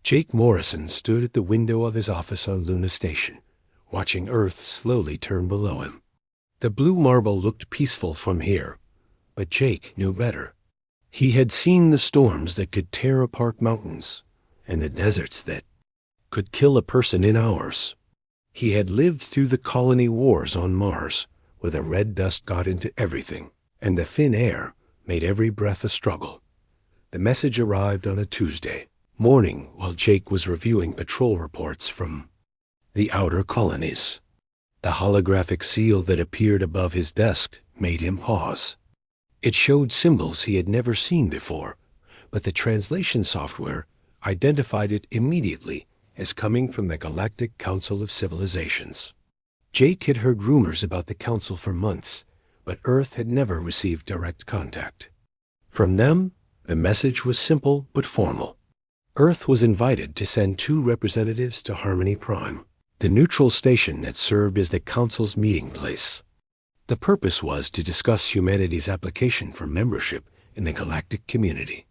Jake Morrison stood at the window of his office on Luna Station, watching Earth slowly turn below him. The blue marble looked peaceful from here, but Jake knew better. He had seen the storms that could tear apart mountains, and the deserts that could kill a person in hours. He had lived through the colony wars on Mars, where the red dust got into everything, and the thin air made every breath a struggle. The message arrived on a Tuesday morning while Jake was reviewing patrol reports from the outer colonies. The holographic seal that appeared above his desk made him pause. It showed symbols he had never seen before, but the translation software identified it immediately as coming from the Galactic Council of Civilizations. Jake had heard rumors about the Council for months, but Earth had never received direct contact. From them, the message was simple but formal. Earth was invited to send 2 representatives to Harmony Prime, the neutral station that served as the Council's meeting place. The purpose was to discuss humanity's application for membership in the galactic community.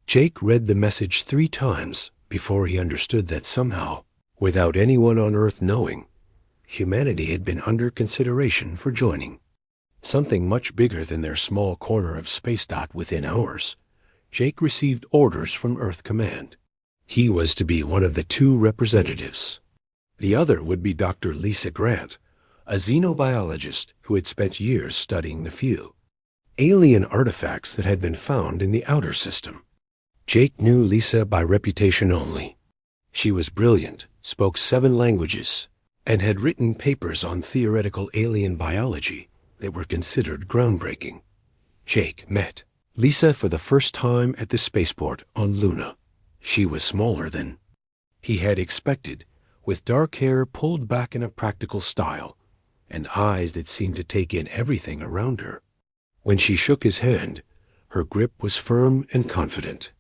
Jake read the message 3 times before he understood that somehow, without anyone on Earth knowing, humanity had been under consideration for joining. Something much bigger than their small corner of space dot within hours. Jake received orders from Earth Command. He was to be one of the 2 representatives. The other would be Dr. Lisa Grant, a xenobiologist who had spent years studying the few alien artifacts that had been found in the outer system. Jake knew Lisa by reputation only. She was brilliant, spoke 7 languages, and had written papers on theoretical alien biology that were considered groundbreaking. Jake met Lisa for the first time at the spaceport on Luna. She was smaller than he had expected, with dark hair pulled back in a practical style, and eyes that seemed to take in everything around her. When she shook his hand, her grip was firm and confident.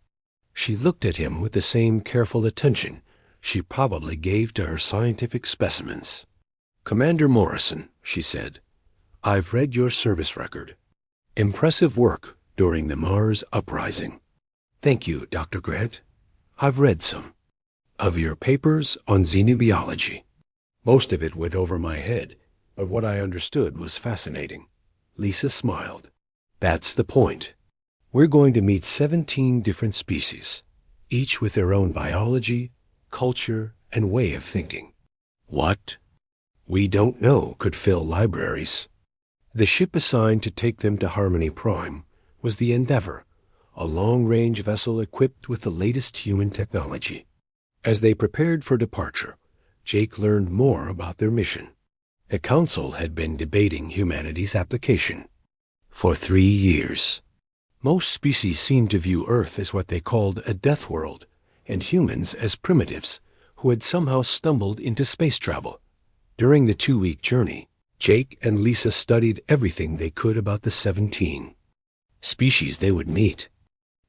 She looked at him with the same careful attention she probably gave to her scientific specimens. "Commander Morrison," she said, "I've read your service record. Impressive work during the Mars uprising." "Thank you, Dr. Grant. I've read some of your papers on xenobiology. Most of it went over my head, but what I understood was fascinating." Lisa smiled. "That's the point. We're going to meet 17 different species, each with their own biology, culture, and way of thinking. What we don't know could fill libraries." The ship assigned to take them to Harmony Prime was the Endeavor, a long-range vessel equipped with the latest human technology. As they prepared for departure, Jake learned more about their mission. The Council had been debating humanity's application for 3 years. Most species seemed to view Earth as what they called a death world, and humans as primitives who had somehow stumbled into space travel. During the 2-week journey, Jake and Lisa studied everything they could about the 17 species they would meet.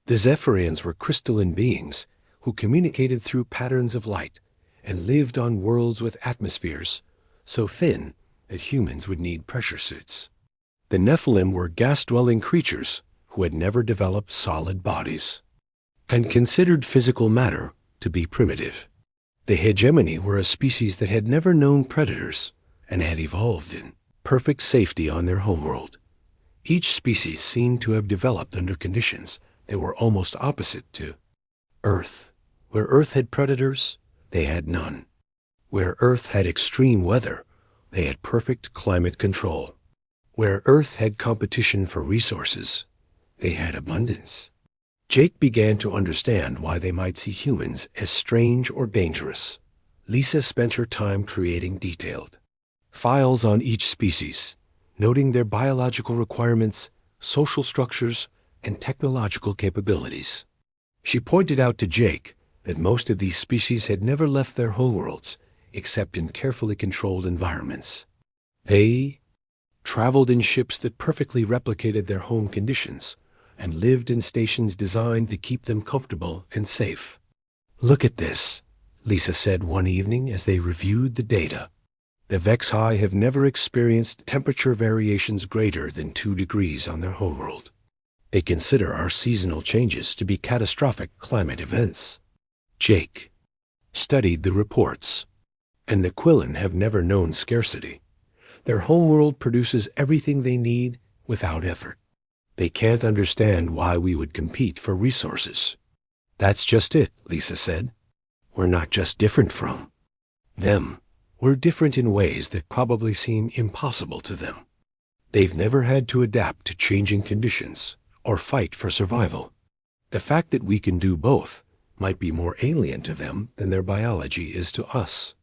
The Zephyrians were crystalline beings who communicated through patterns of light and lived on worlds with atmospheres so thin that humans would need pressure suits. The Nephilim were gas-dwelling creatures who had never developed solid bodies and considered physical matter to be primitive. The Hegemony were a species that had never known predators and had evolved in perfect safety on their homeworld. Each species seemed to have developed under conditions that were almost opposite to Earth. Where Earth had predators, they had none. Where Earth had extreme weather, they had perfect climate control. Where Earth had competition for resources, they had abundance. Jake began to understand why they might see humans as strange or dangerous. Lisa spent her time creating detailed files on each species, noting their biological requirements, social structures, and technological capabilities. She pointed out to Jake that most of these species had never left their homeworlds except in carefully controlled environments. They traveled in ships that perfectly replicated their home conditions and lived in stations designed to keep them comfortable and safe. "Look at this," Lisa said one evening as they reviewed the data. "The Vexi have never experienced temperature variations greater than 2 degrees on their homeworld. They consider our seasonal changes to be catastrophic climate events." Jake studied the reports. And the Quillen have never known scarcity. Their homeworld produces everything they need without effort. They can't understand why we would compete for resources. That's just it, Lisa said. We're not just different from them. We're different in ways that probably seem impossible to them. They've never had to adapt to changing conditions or fight for survival. The fact that we can do both might be more alien to them than their biology is to us.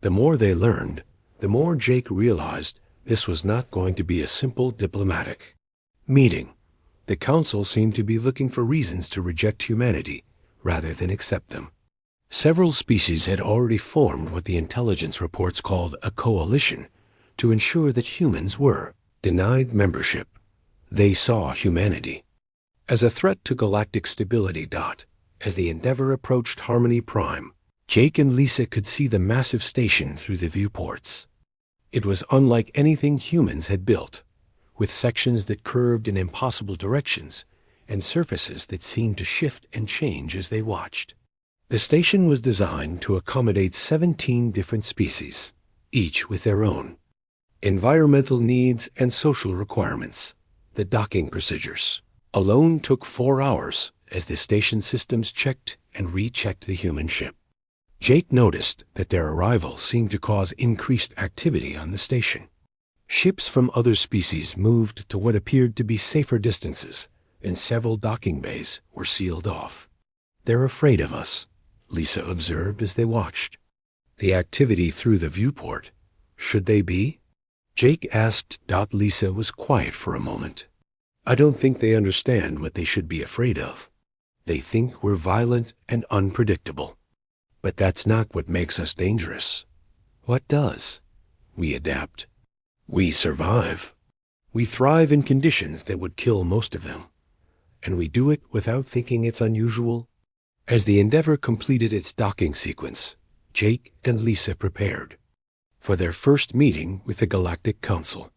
The more they learned, the more Jake realized this was not going to be a simple diplomatic meeting. The Council seemed to be looking for reasons to reject humanity rather than accept them. Several species had already formed what the intelligence reports called a coalition to ensure that humans were denied membership. They saw humanity as a threat to galactic stability. As the Endeavor approached Harmony Prime, Jake and Lisa could see the massive station through the viewports. It was unlike anything humans had built, with sections that curved in impossible directions and surfaces that seemed to shift and change as they watched. The station was designed to accommodate 17 different species, each with their own environmental needs and social requirements. The docking procedures alone took 4 hours as the station systems checked and rechecked the human ship. Jake noticed that their arrival seemed to cause increased activity on the station. Ships from other species moved to what appeared to be safer distances, and several docking bays were sealed off. "They're afraid of us," Lisa observed as they watched the activity through the viewport. "Should they be?" Jake asked. Lisa was quiet for a moment. "I don't think they understand what they should be afraid of. They think we're violent and unpredictable. But that's not what makes us dangerous. What does? We adapt. We survive. We thrive in conditions that would kill most of them. And we do it without thinking it's unusual." As the Endeavor completed its docking sequence, Jake and Lisa prepared for their first meeting with the Galactic Council.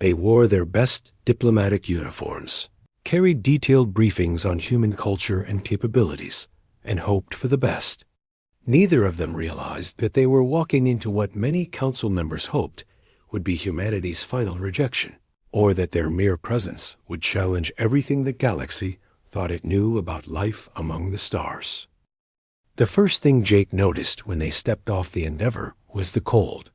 They wore their best diplomatic uniforms, carried detailed briefings on human culture and capabilities, and hoped for the best. Neither of them realized that they were walking into what many council members hoped would be humanity's final rejection, or that their mere presence would challenge everything the galaxy thought it knew about life among the stars. The first thing Jake noticed when they stepped off the Endeavor was the cold.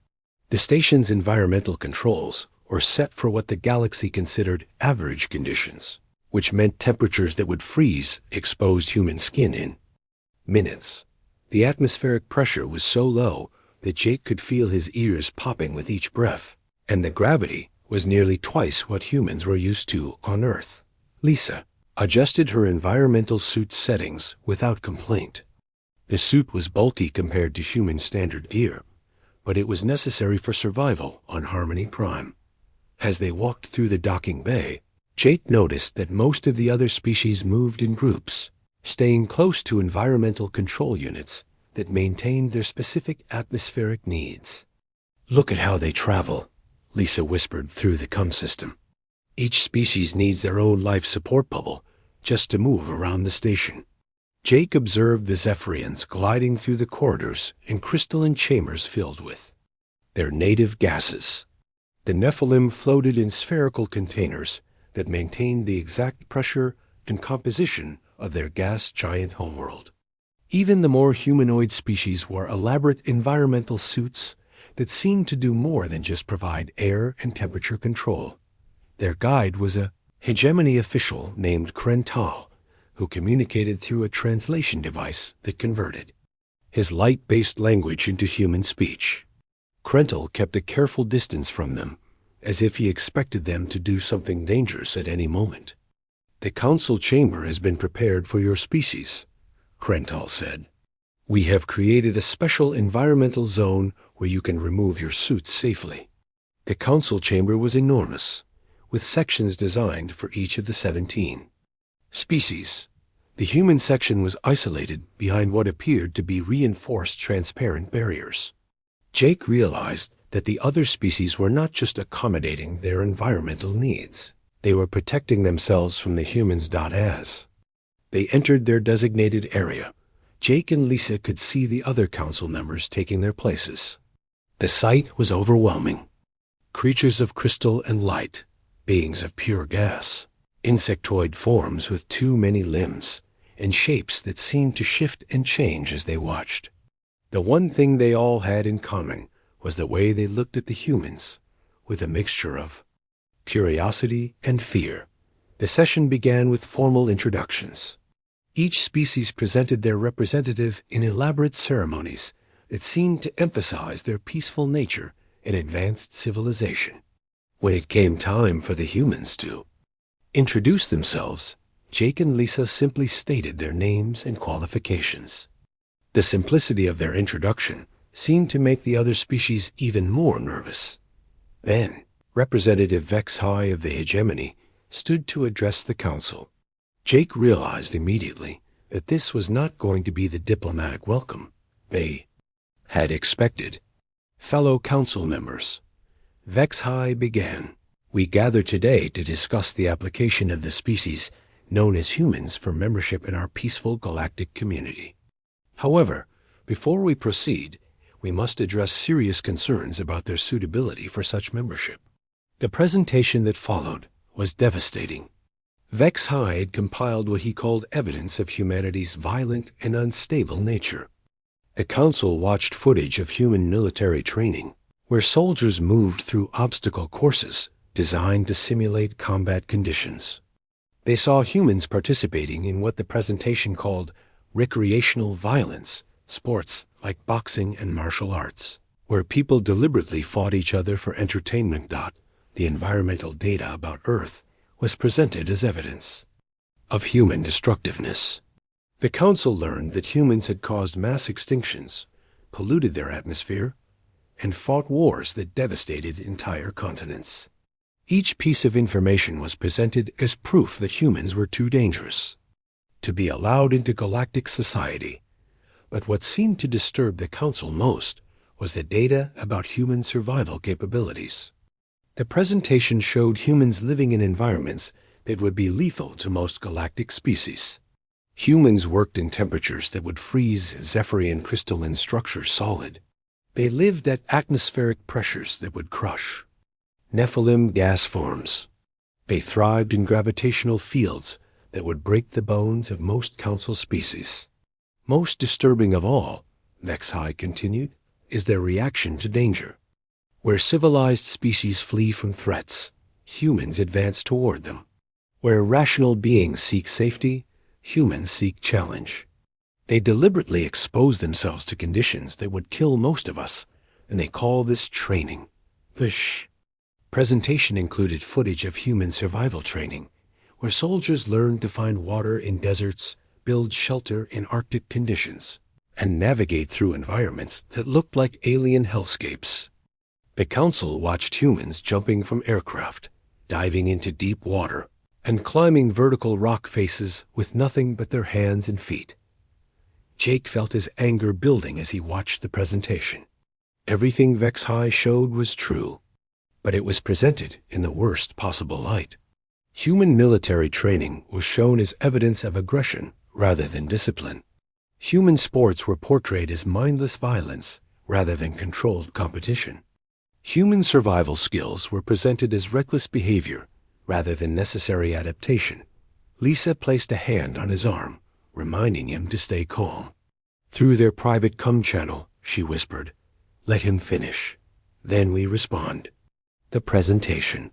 The station's environmental controls were set for what the galaxy considered average conditions, which meant temperatures that would freeze exposed human skin in minutes. The atmospheric pressure was so low that Jake could feel his ears popping with each breath, and the gravity was nearly twice what humans were used to on Earth. Lisa adjusted her environmental suit settings without complaint. The suit was bulky compared to human standard gear, but it was necessary for survival on Harmony Prime. As they walked through the docking bay, Jake noticed that most of the other species moved in groups, staying close to environmental control units that maintained their specific atmospheric needs. "Look at how they travel," Lisa whispered through the comm system. "Each species needs their own life support bubble just to move around the station." Jake observed the Zephyrians gliding through the corridors in crystalline chambers filled with their native gases. The Nephilim floated in spherical containers that maintained the exact pressure and composition of their gas giant homeworld. Even the more humanoid species wore elaborate environmental suits that seemed to do more than just provide air and temperature control. Their guide was a hegemony official named Krental, who communicated through a translation device that converted his light-based language into human speech. Krental kept a careful distance from them, as if he expected them to do something dangerous at any moment. "The council chamber has been prepared for your species," Krental said. "We have created a special environmental zone where you can remove your suits safely." The council chamber was enormous, with sections designed for each of the 17 species. The human section was isolated behind what appeared to be reinforced transparent barriers. Jake realized that the other species were not just accommodating their environmental needs. They were protecting themselves from the humans. As they entered their designated area, Jake and Lisa could see the other council members taking their places. The sight was overwhelming. Creatures of crystal and light, beings of pure gas, insectoid forms with too many limbs, and shapes that seemed to shift and change as they watched. The one thing they all had in common was the way they looked at the humans, with a mixture of curiosity and fear. The session began with formal introductions. Each species presented their representative in elaborate ceremonies that seemed to emphasize their peaceful nature and advanced civilization. When it came time for the humans to introduce themselves, Jake and Lisa simply stated their names and qualifications. The simplicity of their introduction seemed to make the other species even more nervous. Then, Representative Vex-High of the Hegemony stood to address the council. Jake realized immediately that this was not going to be the diplomatic welcome they had expected. Fellow council members, Vex-High began. We gather today to discuss the application of the species known as humans for membership in our peaceful galactic community. However, before we proceed, we must address serious concerns about their suitability for such membership. The presentation that followed was devastating. Vex-High had compiled what he called evidence of humanity's violent and unstable nature. The council watched footage of human military training, where soldiers moved through obstacle courses designed to simulate combat conditions. They saw humans participating in what the presentation called recreational violence, sports like boxing and martial arts, where people deliberately fought each other for entertainment. The environmental data about Earth was presented as evidence of human destructiveness. The council learned that humans had caused mass extinctions, polluted their atmosphere, and fought wars that devastated entire continents. Each piece of information was presented as proof that humans were too dangerous to be allowed into galactic society. But what seemed to disturb the council most was the data about human survival capabilities. The presentation showed humans living in environments that would be lethal to most galactic species. Humans worked in temperatures that would freeze Zephyrian crystalline structures solid. They lived at atmospheric pressures that would crush Nephilim gas forms. They thrived in gravitational fields that would break the bones of most council species. Most disturbing of all, Vex-High continued, is their reaction to danger. Where civilized species flee from threats, humans advance toward them. Where rational beings seek safety, humans seek challenge. They deliberately expose themselves to conditions that would kill most of us, and they call this training. The presentation included footage of human survival training, where soldiers learned to find water in deserts, build shelter in Arctic conditions, and navigate through environments that looked like alien hellscapes. The council watched humans jumping from aircraft, diving into deep water, and climbing vertical rock faces with nothing but their hands and feet. Jake felt his anger building as he watched the presentation. Everything Vex-High showed was true, but it was presented in the worst possible light. Human military training was shown as evidence of aggression rather than discipline. Human sports were portrayed as mindless violence rather than controlled competition. Human survival skills were presented as reckless behavior rather than necessary adaptation. Lisa placed a hand on his arm, reminding him to stay calm. Through their private channel, she whispered, "Let him finish. Then we respond." The presentation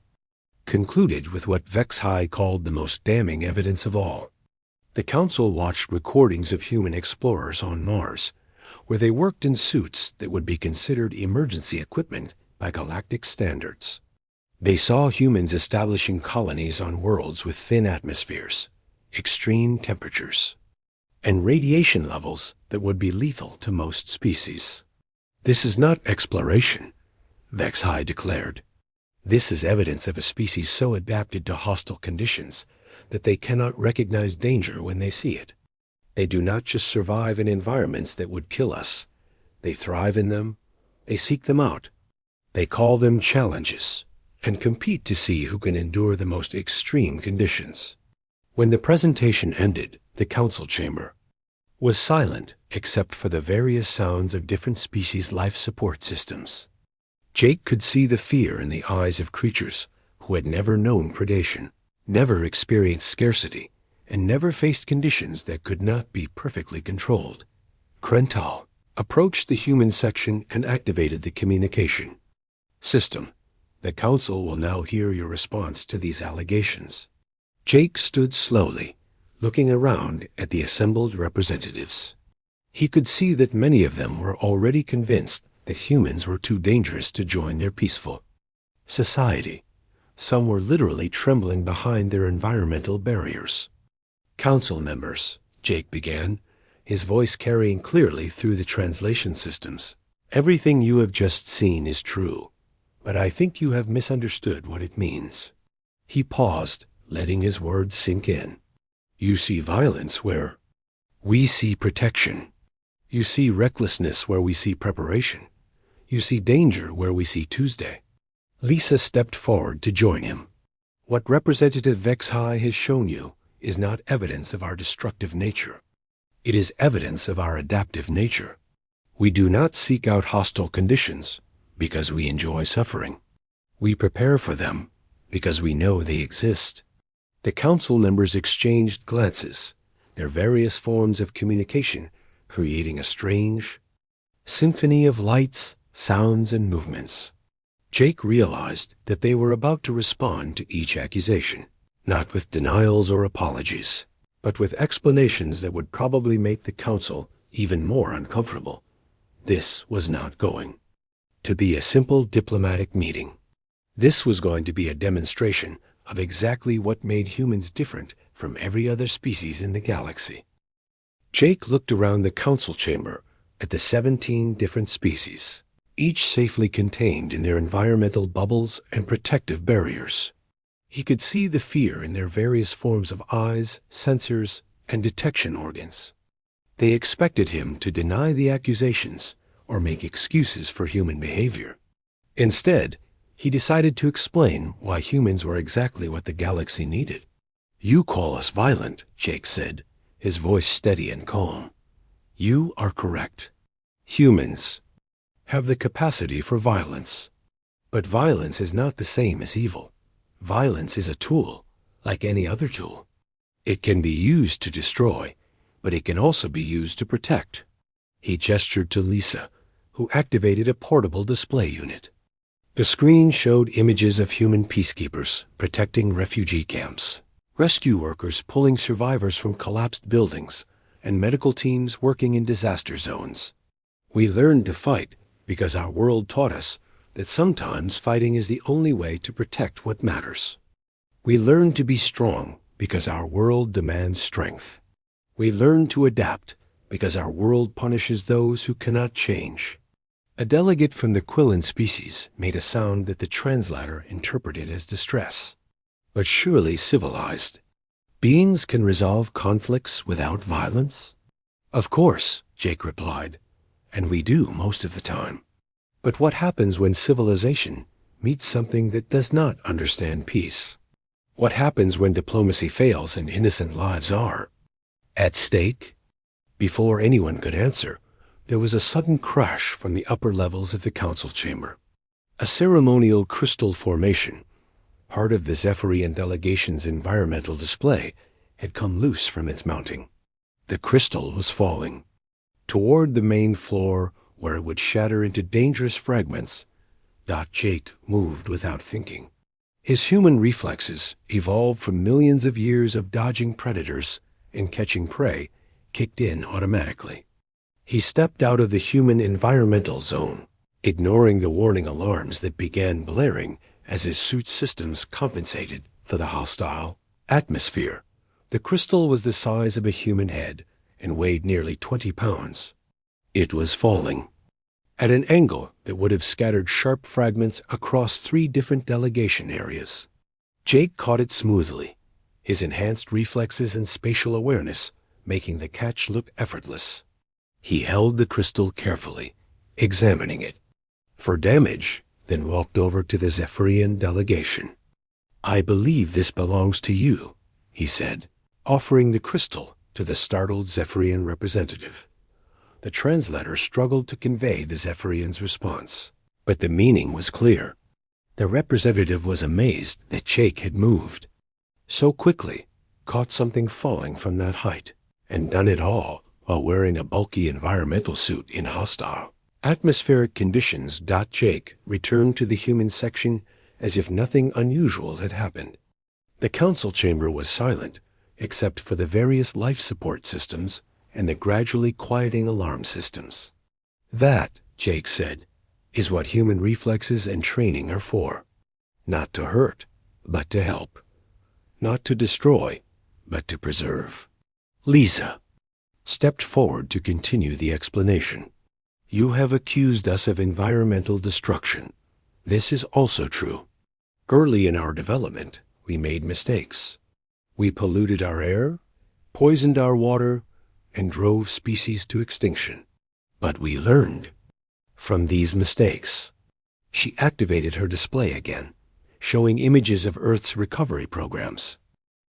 concluded with what Vex-High called the most damning evidence of all. The council watched recordings of human explorers on Mars, where they worked in suits that would be considered emergency equipment by galactic standards. They saw humans establishing colonies on worlds with thin atmospheres, extreme temperatures, and radiation levels that would be lethal to most species. "This is not exploration," Vex-High declared. "This is evidence of a species so adapted to hostile conditions that they cannot recognize danger when they see it. They do not just survive in environments that would kill us. They thrive in them. They seek them out. They call them challenges and compete to see who can endure the most extreme conditions." When the presentation ended, the council chamber was silent except for the various sounds of different species' life support systems. Jake could see the fear in the eyes of creatures who had never known predation, never experienced scarcity, and never faced conditions that could not be perfectly controlled. Krental approached the human section and activated the communication system. The Council will now hear your response to these allegations. Jake stood slowly, looking around at the assembled representatives. He could see that many of them were already convinced that humans were too dangerous to join their peaceful society. Some were literally trembling behind their environmental barriers. Council members, Jake began, his voice carrying clearly through the translation systems. Everything you have just seen is true, but I think you have misunderstood what it means. He paused, letting his words sink in. You see violence where we see protection. You see recklessness where we see preparation. You see danger where we see Tuesday. Lisa stepped forward to join him. What Representative Vexhai has shown you is not evidence of our destructive nature. It is evidence of our adaptive nature. We do not seek out hostile conditions because we enjoy suffering. We prepare for them because we know they exist. The council members exchanged glances, their various forms of communication creating a strange symphony of lights, sounds, and movements. Jake realized that they were about to respond to each accusation, not with denials or apologies, but with explanations that would probably make the council even more uncomfortable. This was not going to be a simple diplomatic meeting. This was going to be a demonstration of exactly what made humans different from every other species in the galaxy. Jake looked around the council chamber at the 17 different species, each safely contained in their environmental bubbles and protective barriers. He could see the fear in their various forms of eyes, sensors, and detection organs. They expected him to deny the accusations or make excuses for human behavior. Instead, he decided to explain why humans were exactly what the galaxy needed. You call us violent, Jake said, his voice steady and calm. You are correct. Humans have the capacity for violence. But violence is not the same as evil. Violence is a tool, like any other tool. It can be used to destroy, but it can also be used to protect. He gestured to Lisa, who activated a portable display unit. The screen showed images of human peacekeepers protecting refugee camps, rescue workers pulling survivors from collapsed buildings, and medical teams working in disaster zones. We learned to fight because our world taught us that sometimes fighting is the only way to protect what matters. We learned to be strong because our world demands strength. We learned to adapt because our world punishes those who cannot change. A delegate from the Quillan species made a sound that the translator interpreted as distress. But surely civilized beings can resolve conflicts without violence? Of course, Jake replied, and we do most of the time. But what happens when civilization meets something that does not understand peace? What happens when diplomacy fails and innocent lives are at stake? Before anyone could answer, there was a sudden crash from the upper levels of the council chamber. A ceremonial crystal formation, part of the Zephyrian delegation's environmental display, had come loose from its mounting. The crystal was falling toward the main floor, where it would shatter into dangerous fragments. Jake moved without thinking. His human reflexes, evolved from millions of years of dodging predators and catching prey, kicked in automatically. He stepped out of the human environmental zone, ignoring the warning alarms that began blaring as his suit's systems compensated for the hostile atmosphere. The crystal was the size of a human head and weighed nearly 20 pounds. It was falling at an angle that would have scattered sharp fragments across 3 different delegation areas. Jake caught it smoothly, his enhanced reflexes and spatial awareness making the catch look effortless. He held the crystal carefully, examining it for damage, then walked over to the Zephyrian delegation. I believe this belongs to you, he said, offering the crystal to the startled Zephyrian representative. The translator struggled to convey the Zephyrian's response, but the meaning was clear. The representative was amazed that Jake had moved so quickly, caught something falling from that height, and done it all while wearing a bulky environmental suit in hostile atmospheric conditions. Jake returned to the human section as if nothing unusual had happened. The council chamber was silent, except for the various life support systems and the gradually quieting alarm systems. That, Jake said, is what human reflexes and training are for. Not to hurt, but to help. Not to destroy, but to preserve. Lisa stepped forward to continue the explanation. You have accused us of environmental destruction. This is also true. Early in our development, we made mistakes. We polluted our air, poisoned our water, and drove species to extinction. But we learned from these mistakes. She activated her display again, showing images of Earth's recovery programs.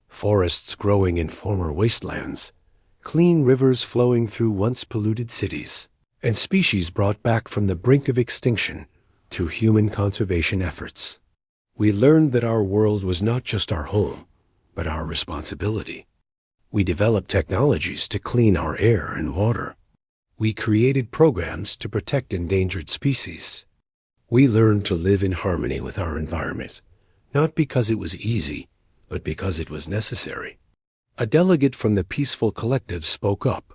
Forests growing in former wastelands, clean rivers flowing through once polluted cities, and species brought back from the brink of extinction through human conservation efforts. We learned that our world was not just our home, but our responsibility. We developed technologies to clean our air and water. We created programs to protect endangered species. We learned to live in harmony with our environment, not because it was easy, but because it was necessary. A delegate from the peaceful collective spoke up,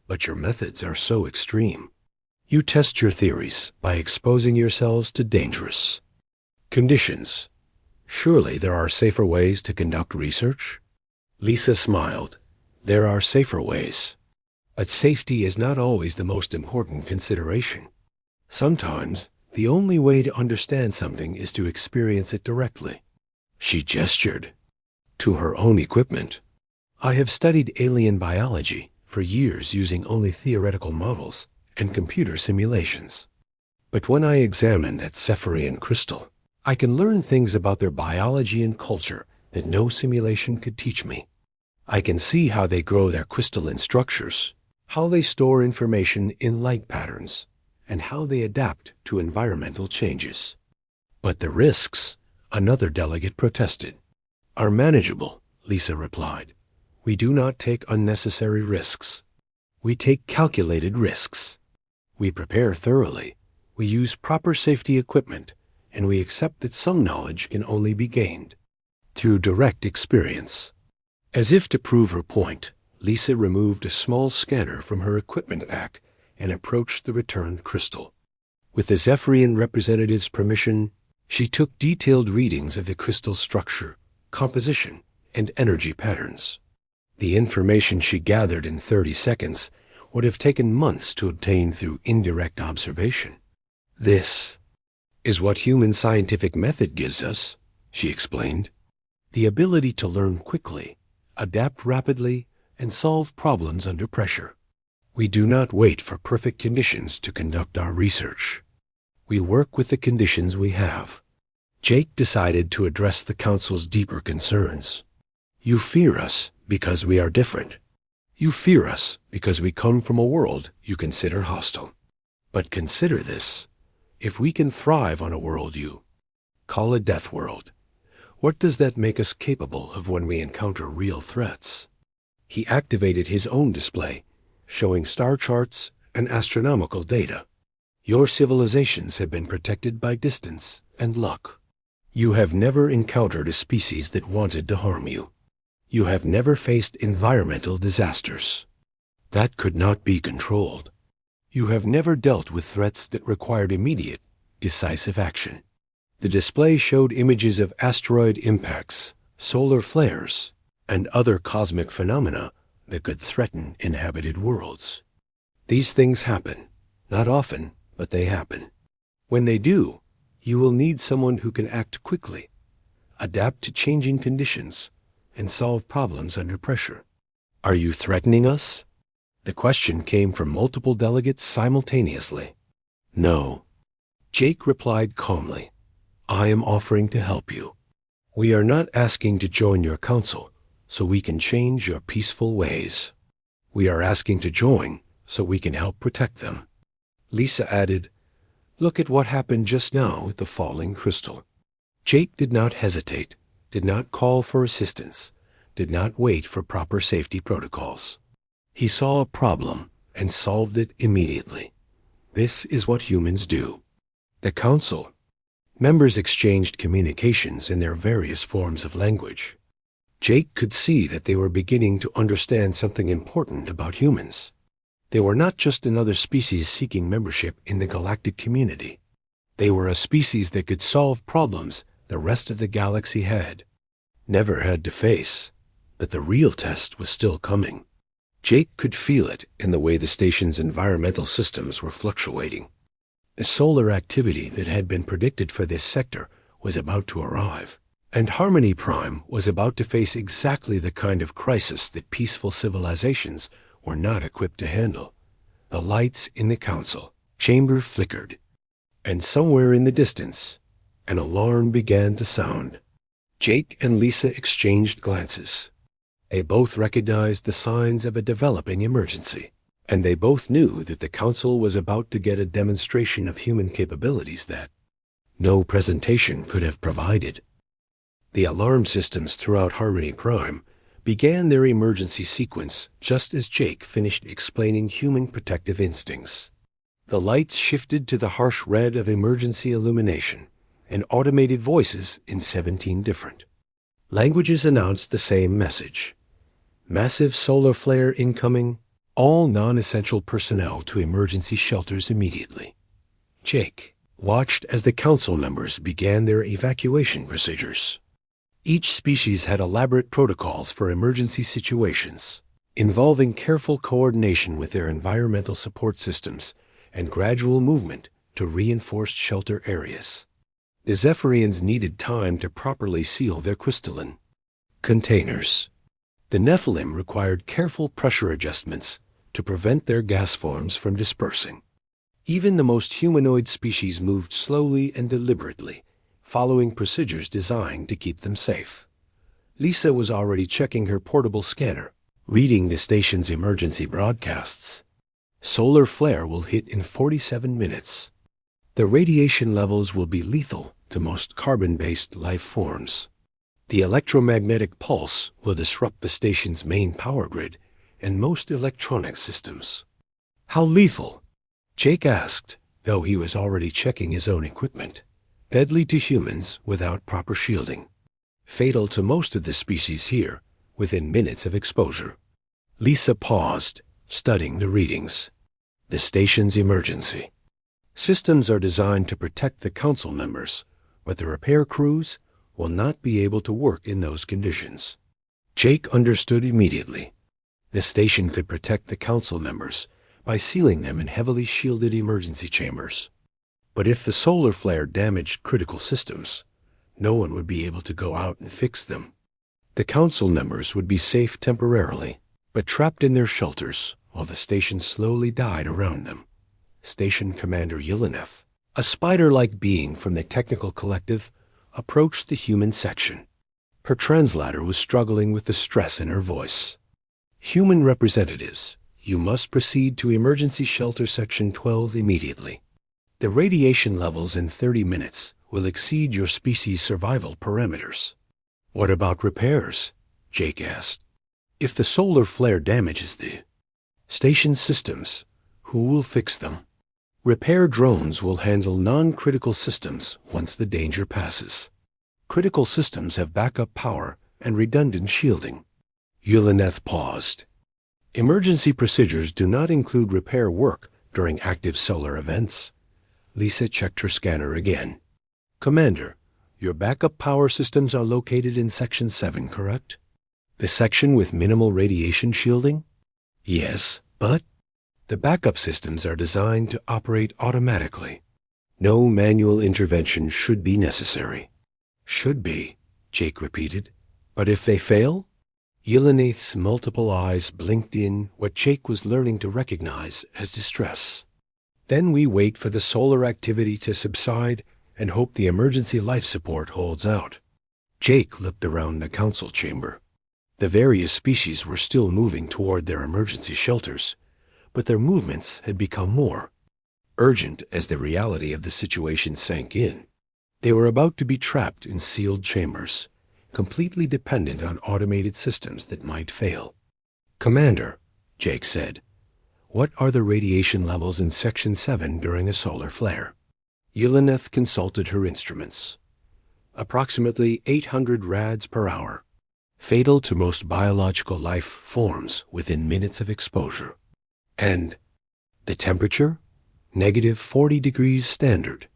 but your methods are so extreme. You test your theories by exposing yourselves to dangerous conditions. Surely there are safer ways to conduct research? Lisa smiled. There are safer ways. But safety is not always the most important consideration. Sometimes the only way to understand something is to experience it directly. She gestured to her own equipment. I have studied alien biology for years using only theoretical models and computer simulations. But when I examine that Zephyrian crystal, I can learn things about their biology and culture that no simulation could teach me. I can see how they grow their crystalline structures, how they store information in light patterns, and how they adapt to environmental changes. But the risks, another delegate protested, are manageable, Lisa replied. We do not take unnecessary risks. We take calculated risks. We prepare thoroughly. We use proper safety equipment, and we accept that some knowledge can only be gained through direct experience. As if to prove her point, Lisa removed a small scanner from her equipment pack and approached the returned crystal. With the Zephyrian representative's permission, she took detailed readings of the crystal's structure, composition, and energy patterns. The information she gathered in 30 seconds would have taken months to obtain through indirect observation. This is what human scientific method gives us, she explained. The ability to learn quickly, adapt rapidly, and solve problems under pressure. We do not wait for perfect conditions to conduct our research. We work with the conditions we have. Jake decided to address the Council's deeper concerns. You fear us because we are different. You fear us because we come from a world you consider hostile. But consider this. If we can thrive on a world you call a death world, what does that make us capable of when we encounter real threats? He activated his own display, showing star charts and astronomical data. Your civilizations have been protected by distance and luck. You have never encountered a species that wanted to harm you. You have never faced environmental disasters. That could not be controlled. You have never dealt with threats that required immediate, decisive action. The display showed images of asteroid impacts, solar flares, and other cosmic phenomena that could threaten inhabited worlds. These things happen. Not often, but they happen. When they do, you will need someone who can act quickly, adapt to changing conditions, and solve problems under pressure. Are you threatening us? The question came from multiple delegates simultaneously. No. Jake replied calmly. I am offering to help you. We are not asking to join your council, so we can change your peaceful ways. We are asking to join so we can help protect them. Lisa added, "Look at what happened just now with the falling crystal." Jake did not hesitate, did not call for assistance, did not wait for proper safety protocols. He saw a problem and solved it immediately. This is what humans do. The Council. Members exchanged communications in their various forms of language. Jake could see that they were beginning to understand something important about humans. They were not just another species seeking membership in the galactic community. They were a species that could solve problems the rest of the galaxy never had to face. But the real test was still coming. Jake could feel it in the way the station's environmental systems were fluctuating. The solar activity that had been predicted for this sector was about to arrive, and Harmony Prime was about to face exactly the kind of crisis that peaceful civilizations were not equipped to handle. The lights in the council chamber flickered, and somewhere in the distance, an alarm began to sound. Jake and Lisa exchanged glances. They both recognized the signs of a developing emergency, and they both knew that the Council was about to get a demonstration of human capabilities that no presentation could have provided. The alarm systems throughout Harmony Prime began their emergency sequence just as Jake finished explaining human protective instincts. The lights shifted to the harsh red of emergency illumination, and automated voices in 17 different languages announced the same message. Massive solar flare incoming. All non-essential personnel to emergency shelters immediately. Jake watched as the council members began their evacuation procedures. Each species had elaborate protocols for emergency situations, involving careful coordination with their environmental support systems and gradual movement to reinforced shelter areas. The Zephyrians needed time to properly seal their crystalline containers. The Nephilim required careful pressure adjustments to prevent their gas forms from dispersing. Even the most humanoid species moved slowly and deliberately, following procedures designed to keep them safe. Lisa was already checking her portable scanner, reading the station's emergency broadcasts. Solar flare will hit in 47 minutes. The radiation levels will be lethal to most carbon-based life forms. The electromagnetic pulse will disrupt the station's main power grid and most electronic systems. How lethal? Jake asked, though he was already checking his own equipment. Deadly to humans without proper shielding. Fatal to most of the species here within minutes of exposure. Lisa paused, studying the readings. The station's emergency. Systems are designed to protect the council members, but the repair crews will not be able to work in those conditions. Jake understood immediately. The station could protect the council members by sealing them in heavily shielded emergency chambers. But if the solar flare damaged critical systems, no one would be able to go out and fix them. The council members would be safe temporarily, but trapped in their shelters while the station slowly died around them. Station Commander Yelena, a spider-like being from the technical collective, approached the human section. Her translator was struggling with the stress in her voice. Human representatives, you must proceed to Emergency Shelter Section 12 immediately. The radiation levels in 30 minutes will exceed your species' survival parameters. What about repairs? Jake asked. If the solar flare damages the station systems, who will fix them? Repair drones will handle non-critical systems once the danger passes. Critical systems have backup power and redundant shielding. Yelena paused. Emergency procedures do not include repair work during active solar events. Lisa checked her scanner again. Commander, your backup power systems are located in Section 7, correct? The section with minimal radiation shielding? Yes, but the backup systems are designed to operate automatically. No manual intervention should be necessary. Should be, Jake repeated. But if they fail? Yelena's multiple eyes blinked in what Jake was learning to recognize as distress. Then we wait for the solar activity to subside and hope the emergency life support holds out. Jake looked around the council chamber. The various species were still moving toward their emergency shelters, but their movements had become more urgent as the reality of the situation sank in. They were about to be trapped in sealed chambers, completely dependent on automated systems that might fail. "Commander," Jake said, "what are the radiation levels in Section 7 during a solar flare?" Yelena consulted her instruments. "Approximately 800 rads per hour. Fatal to most biological life forms within minutes of exposure." "And the temperature?" "-40 degrees standard.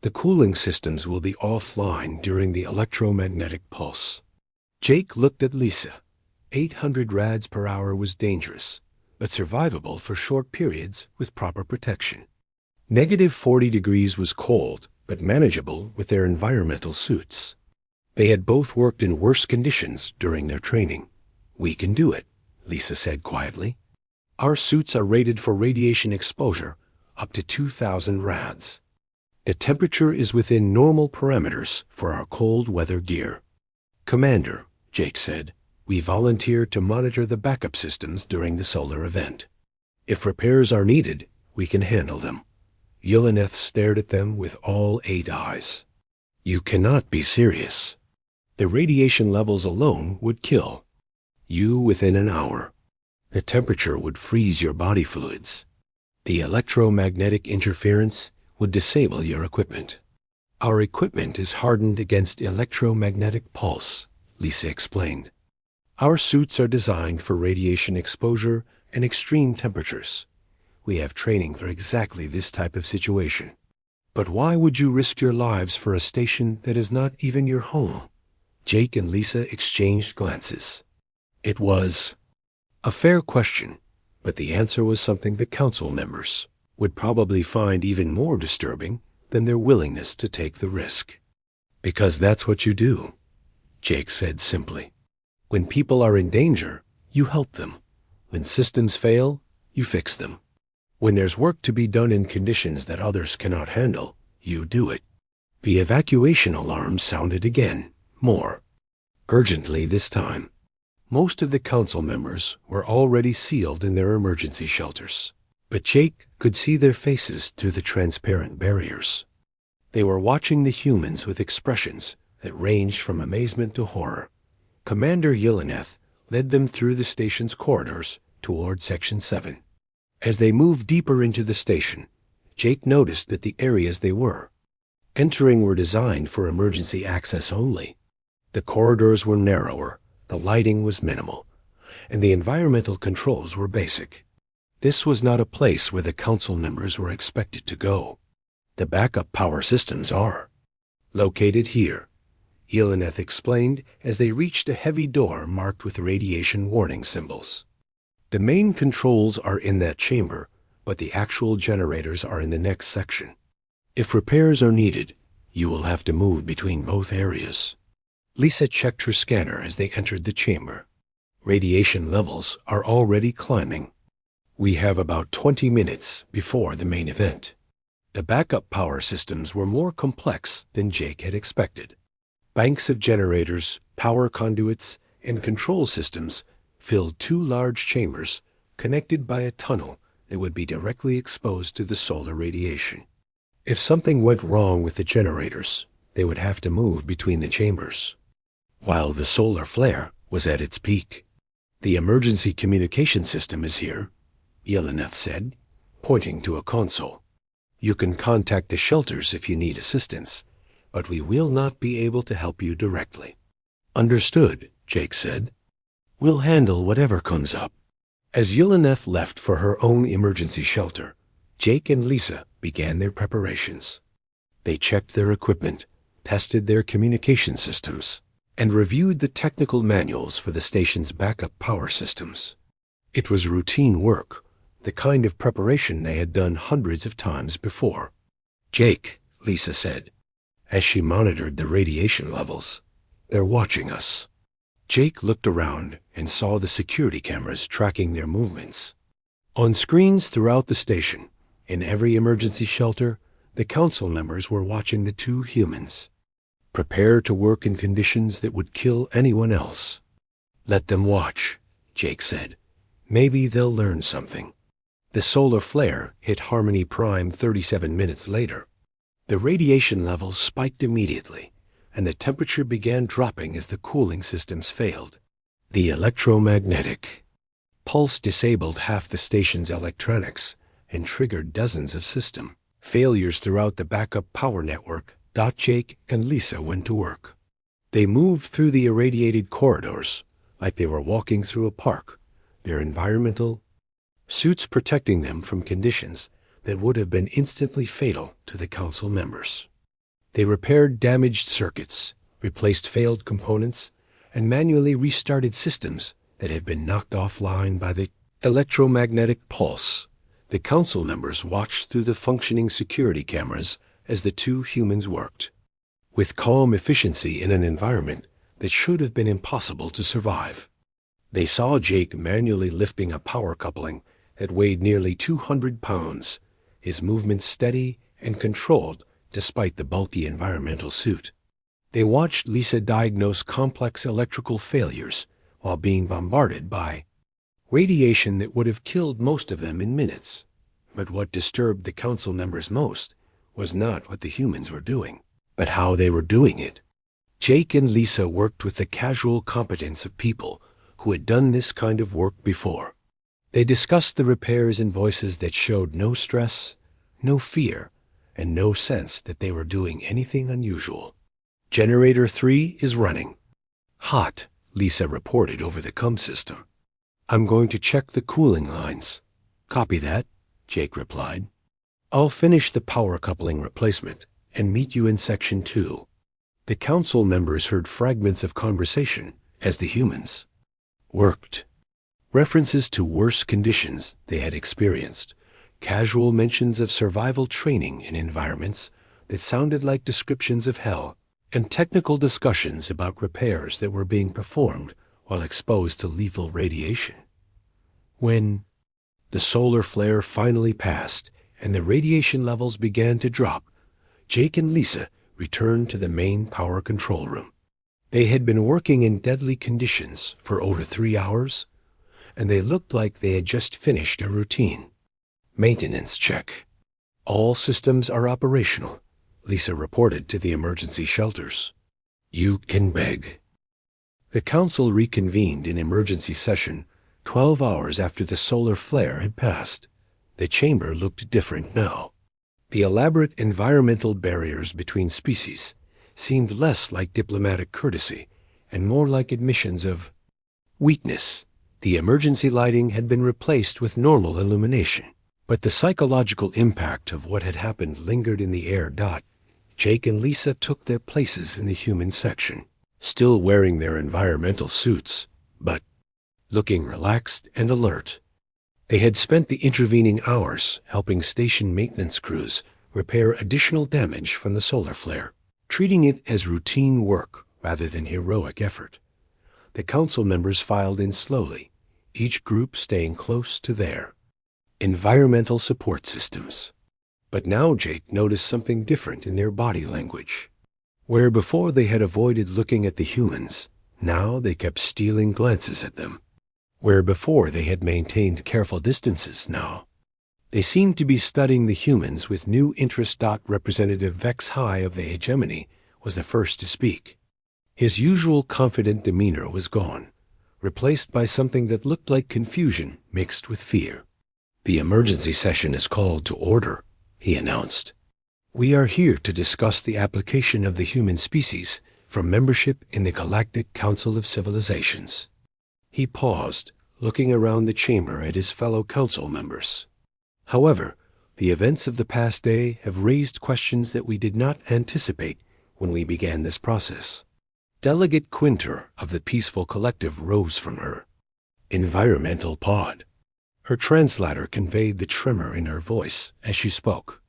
The cooling systems will be offline during the electromagnetic pulse." Jake looked at Lisa. 800 rads per hour was dangerous, but survivable for short periods with proper protection. -40 degrees was cold, but manageable with their environmental suits. They had both worked in worse conditions during their training. "We can do it," Lisa said quietly. "Our suits are rated for radiation exposure up to 2,000 rads. The temperature is within normal parameters for our cold weather gear." "Commander," Jake said, "we volunteer to monitor the backup systems during the solar event. If repairs are needed, we can handle them." Yelena stared at them with all 8 eyes. "You cannot be serious. The radiation levels alone would kill you within an hour. The temperature would freeze your body fluids. The electromagnetic interference would disable your equipment." "Our equipment is hardened against electromagnetic pulse," Lisa explained. "Our suits are designed for radiation exposure and extreme temperatures. We have training for exactly this type of situation." "But why would you risk your lives for a station that is not even your home?" Jake and Lisa exchanged glances. It was a fair question, but the answer was something the council members would probably find even more disturbing than their willingness to take the risk. "Because that's what you do," Jake said simply. "When people are in danger, you help them. When systems fail, you fix them. When there's work to be done in conditions that others cannot handle, you do it." The evacuation alarm sounded again, more urgently this time. Most of the council members were already sealed in their emergency shelters, but Jake could see their faces through the transparent barriers. They were watching the humans with expressions that ranged from amazement to horror. Commander Yelena led them through the station's corridors toward Section 7. As they moved deeper into the station, Jake noticed that the areas they were entering were designed for emergency access only. The corridors were narrower, the lighting was minimal, and the environmental controls were basic. This was not a place where the council members were expected to go. "The backup power systems are located here," Yelena explained as they reached a heavy door marked with radiation warning symbols. "The main controls are in that chamber, but the actual generators are in the next section. If repairs are needed, you will have to move between both areas." Lisa checked her scanner as they entered the chamber. "Radiation levels are already climbing. We have about 20 minutes before the main event." The backup power systems were more complex than Jake had expected. Banks of generators, power conduits, and control systems filled 2 large chambers connected by a tunnel that would be directly exposed to the solar radiation. If something went wrong with the generators, they would have to move between the chambers, while the solar flare was at its peak. "The emergency communication system is here," Yelena said, pointing to a console. "You can contact the shelters if you need assistance, but we will not be able to help you directly." "Understood," Jake said. "We'll handle whatever comes up." As Yelena left for her own emergency shelter, Jake and Lisa began their preparations. They checked their equipment, tested their communication systems, and reviewed the technical manuals for the station's backup power systems. It was routine work, the kind of preparation they had done hundreds of times before. "Jake," Lisa said, as she monitored the radiation levels, "they're watching us." Jake looked around and saw the security cameras tracking their movements. On screens throughout the station, in every emergency shelter, the council members were watching the 2 humans. Prepare to work in conditions that would kill anyone else. Let them watch, Jake said. Maybe they'll learn something. The solar flare hit Harmony Prime 37 minutes later. The radiation levels spiked immediately, and the temperature began dropping as the cooling systems failed. The electromagnetic pulse disabled half the station's electronics and triggered dozens of system failures throughout the backup power network. Jake and Lisa went to work. They moved through the irradiated corridors like they were walking through a park, their environmental suits protecting them from conditions that would have been instantly fatal to the council members. They repaired damaged circuits, replaced failed components, and manually restarted systems that had been knocked offline by the electromagnetic pulse. The council members watched through the functioning security cameras as the two humans worked, with calm efficiency in an environment that should have been impossible to survive. They saw Jake manually lifting a power coupling that weighed nearly 200 pounds, his movements steady and controlled despite the bulky environmental suit. They watched Lisa diagnose complex electrical failures while being bombarded by radiation that would have killed most of them in minutes. But what disturbed the council members most was not what the humans were doing, but how they were doing it. Jake and Lisa worked with the casual competence of people who had done this kind of work before. They discussed the repairs in voices that showed no stress, no fear, and no sense that they were doing anything unusual. Generator 3 is running. Hot, Lisa reported over the comm system. I'm going to check the cooling lines. Copy that, Jake replied. I'll finish the power coupling replacement and meet you in Section 2. The council members heard fragments of conversation as the humans worked. References to worse conditions they had experienced, casual mentions of survival training in environments that sounded like descriptions of hell, and technical discussions about repairs that were being performed while exposed to lethal radiation. When the solar flare finally passed and the radiation levels began to drop, Jake and Lisa returned to the main power control room. They had been working in deadly conditions for over 3 hours, and they looked like they had just finished a routine maintenance check. All systems are operational, Lisa reported to the emergency shelters. You can beg. The council reconvened in emergency session 12 hours after the solar flare had passed. The chamber looked different now. The elaborate environmental barriers between species seemed less like diplomatic courtesy and more like admissions of weakness. The emergency lighting had been replaced with normal illumination, but the psychological impact of what had happened lingered in the air. Jake and Lisa took their places in the human section, still wearing their environmental suits, but looking relaxed and alert. They had spent the intervening hours helping station maintenance crews repair additional damage from the solar flare, treating it as routine work rather than heroic effort. The council members filed in slowly, each group staying close to their environmental support systems. But now Jake noticed something different in their body language. Where before they had avoided looking at the humans, now they kept stealing glances at them. Where before they had maintained careful distances, now they seemed to be studying the humans with new interest. Representative Vex High of the hegemony was the first to speak. His usual confident demeanor was gone, replaced by something that looked like confusion mixed with fear. The emergency session is called to order, he announced. We are here to discuss the application of the human species for membership in the Galactic Council of Civilizations. He paused, looking around the chamber at his fellow council members. However, the events of the past day have raised questions that we did not anticipate when we began this process. Delegate Quinter of the Peaceful Collective rose from her environmental pod. Her translator conveyed the tremor in her voice as she spoke.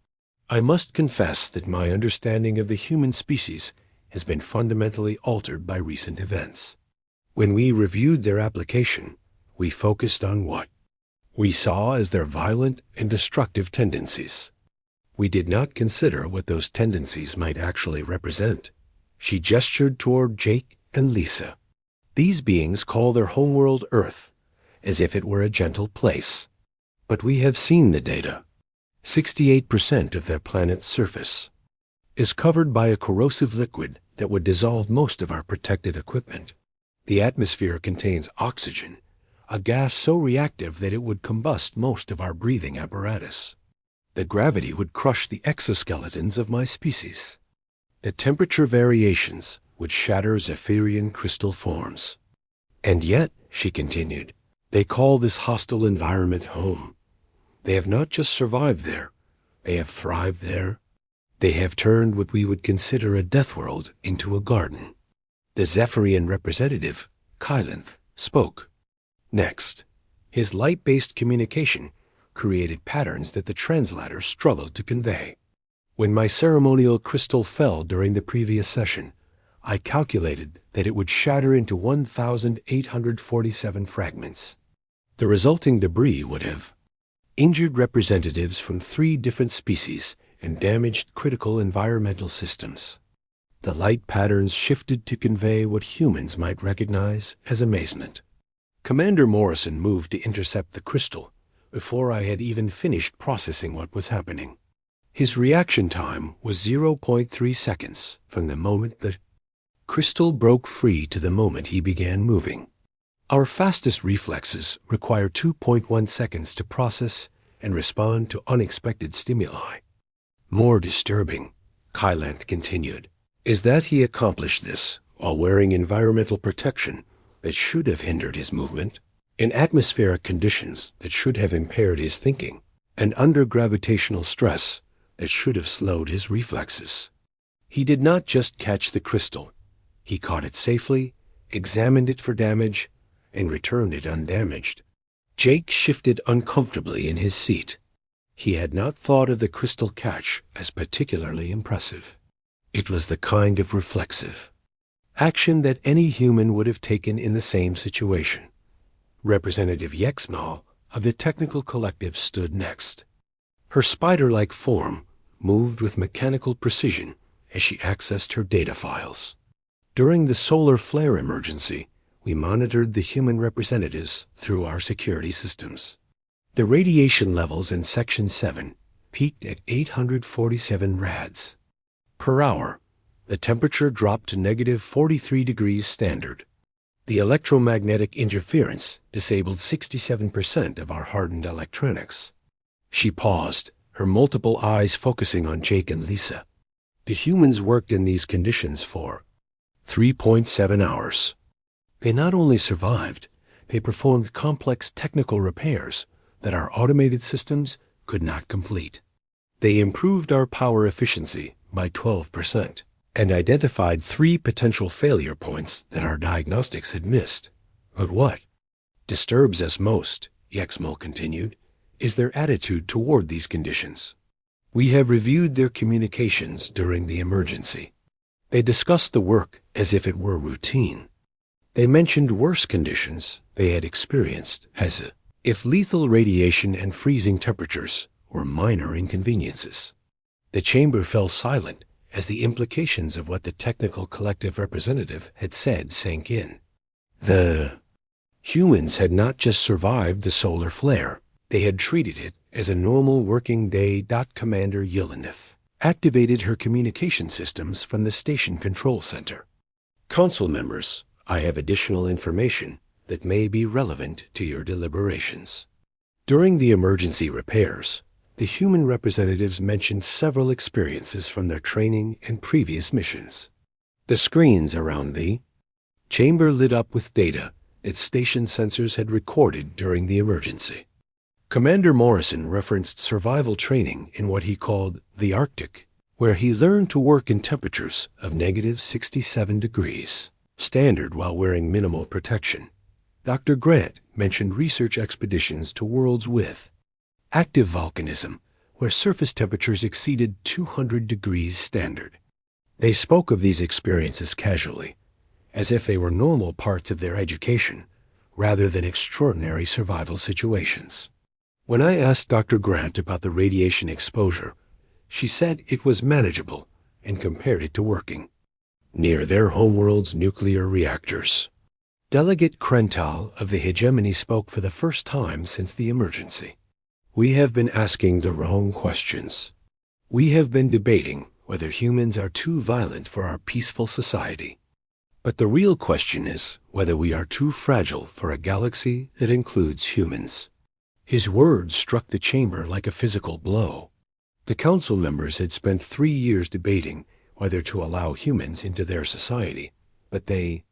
I must confess that my understanding of the human species has been fundamentally altered by recent events. When we reviewed their application, we focused on what we saw as their violent and destructive tendencies. We did not consider what those tendencies might actually represent. She gestured toward Jake and Lisa. These beings call their homeworld Earth, as if it were a gentle place. But we have seen the data. 68% of their planet's surface is covered by a corrosive liquid that would dissolve most of our protected equipment. The atmosphere contains oxygen, a gas so reactive that it would combust most of our breathing apparatus. The gravity would crush the exoskeletons of my species. The temperature variations would shatter Zephyrian crystal forms. And yet, she continued, they call this hostile environment home. They have not just survived there, they have thrived there. They have turned what we would consider a death world into a garden. The Zephyrian representative, Kylanth, spoke. Next, his light-based communication created patterns that the translator struggled to convey. When my ceremonial crystal fell during the previous session, I calculated that it would shatter into 1,847 fragments. The resulting debris would have injured representatives from 3 different species and damaged critical environmental systems. The light patterns shifted to convey what humans might recognize as amazement. Commander Morrison moved to intercept the crystal before I had even finished processing what was happening. His reaction time was 0.3 seconds from the moment the crystal broke free to the moment he began moving. Our fastest reflexes require 2.1 seconds to process and respond to unexpected stimuli. More disturbing, Kylanth continued, is that he accomplished this while wearing environmental protection that should have hindered his movement, in atmospheric conditions that should have impaired his thinking, and under gravitational stress that should have slowed his reflexes. He did not just catch the crystal. He caught it safely, examined it for damage, and returned it undamaged. Jake shifted uncomfortably in his seat. He had not thought of the crystal catch as particularly impressive. It was the kind of reflexive action that any human would have taken in the same situation. Representative Yexmal of the Technical Collective stood next. Her spider-like form moved with mechanical precision as she accessed her data files. During the solar flare emergency, we monitored the human representatives through our security systems. The radiation levels in Section 7 peaked at 847 rads. Per hour, the temperature dropped to negative 43 degrees standard. The electromagnetic interference disabled 67% of our hardened electronics. She paused, her multiple eyes focusing on Jake and Lisa. The humans worked in these conditions for 3.7 hours. They not only survived, they performed complex technical repairs that our automated systems could not complete. They improved our power efficiency by 12% and identified 3 potential failure points that our diagnostics had missed. But what disturbs us most, Yexmal continued, is their attitude toward these conditions. We have reviewed their communications during the emergency. They discussed the work as if it were routine. They mentioned worse conditions they had experienced as if lethal radiation and freezing temperatures were minor inconveniences. The chamber fell silent as the implications of what the Technical Collective representative had said sank in. The humans had not just survived the solar flare, they had treated it as a normal working day. Commander Yellenith activated her communication systems from the station control center. Council members, I have additional information that may be relevant to your deliberations. During the emergency repairs, the human representatives mentioned several experiences from their training and previous missions. The screens around the chamber lit up with data its station sensors had recorded during the emergency. Commander Morrison referenced survival training in what he called the Arctic, where he learned to work in temperatures of negative 67 degrees, standard while wearing minimal protection. Dr. Grant mentioned research expeditions to worlds with active volcanism, where surface temperatures exceeded 200 degrees standard. They spoke of these experiences casually, as if they were normal parts of their education, rather than extraordinary survival situations. When I asked Dr. Grant about the radiation exposure, she said it was manageable and compared it to working near their homeworld's nuclear reactors. Delegate Krental of the hegemony spoke for the first time since the emergency. We have been asking the wrong questions. We have been debating whether humans are too violent for our peaceful society. But the real question is whether we are too fragile for a galaxy that includes humans. His words struck the chamber like a physical blow. The council members had spent 3 years debating whether to allow humans into their society, but they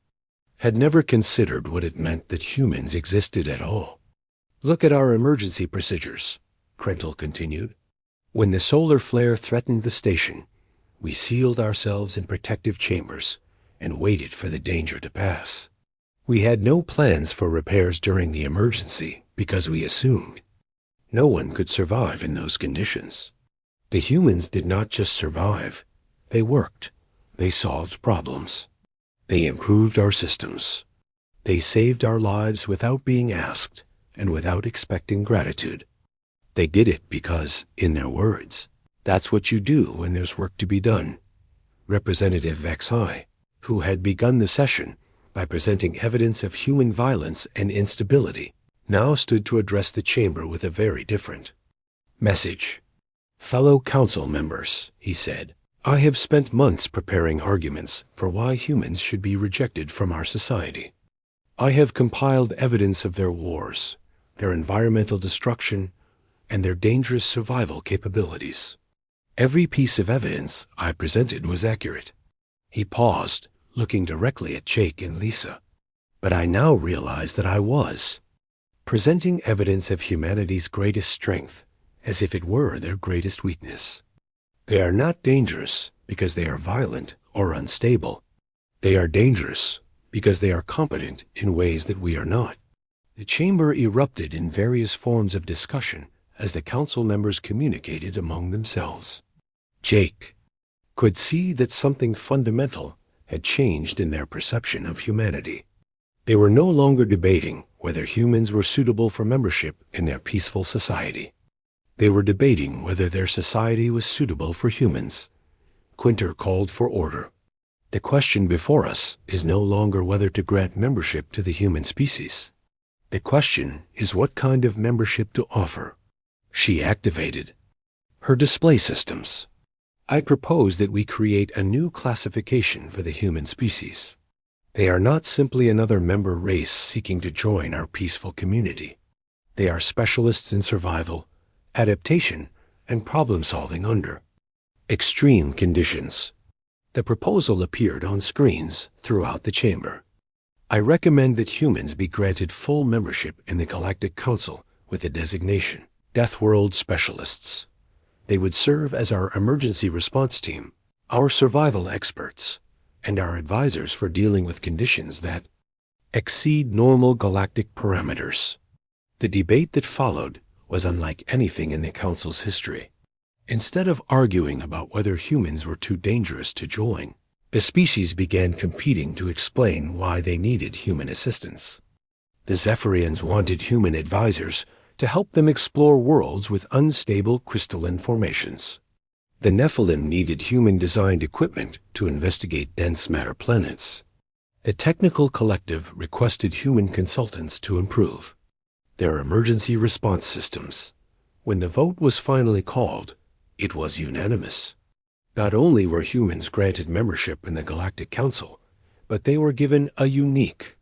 had never considered what it meant that humans existed at all. Look at our emergency procedures, Krental continued. When the solar flare threatened the station, we sealed ourselves in protective chambers and waited for the danger to pass. We had no plans for repairs during the emergency because we assumed no one could survive in those conditions. The humans did not just survive. They worked. They solved problems. They improved our systems. They saved our lives without being asked and without expecting gratitude. They did it because, in their words, that's what you do when there's work to be done. Representative Vexai, who had begun the session by presenting evidence of human violence and instability, now stood to address the chamber with a very different message. Fellow council members, he said, I have spent months preparing arguments for why humans should be rejected from our society. I have compiled evidence of their wars, their environmental destruction, and their dangerous survival capabilities. Every piece of evidence I presented was accurate. He paused, looking directly at Jake and Lisa. But I now realize that I was presenting evidence of humanity's greatest strength as if it were their greatest weakness. They are not dangerous because they are violent or unstable. They are dangerous because they are competent in ways that we are not. The chamber erupted in various forms of discussion as the council members communicated among themselves. Jake could see that something fundamental had changed in their perception of humanity. They were no longer debating whether humans were suitable for membership in their peaceful society. They were debating whether their society was suitable for humans. Quinter called for order. The question before us is no longer whether to grant membership to the human species. The question is what kind of membership to offer. She activated her display systems. I propose that we create a new classification for the human species. They are not simply another member race seeking to join our peaceful community. They are specialists in survival, adaptation, and problem-solving under extreme conditions. The proposal appeared on screens throughout the chamber. I recommend that humans be granted full membership in the Galactic Council with the designation Deathworld Specialists. They would serve as our emergency response team, our survival experts, and our advisors for dealing with conditions that exceed normal galactic parameters. The debate that followed was unlike anything in the Council's history. Instead of arguing about whether humans were too dangerous to join, the species began competing to explain why they needed human assistance. The Zephyrians wanted human advisors to help them explore worlds with unstable crystalline formations. The Nephilim needed human-designed equipment to investigate dense matter planets. The Technical Collective requested human consultants to improve their emergency response systems. When the vote was finally called, it was unanimous. Not only were humans granted membership in the Galactic Council, but they were given a unique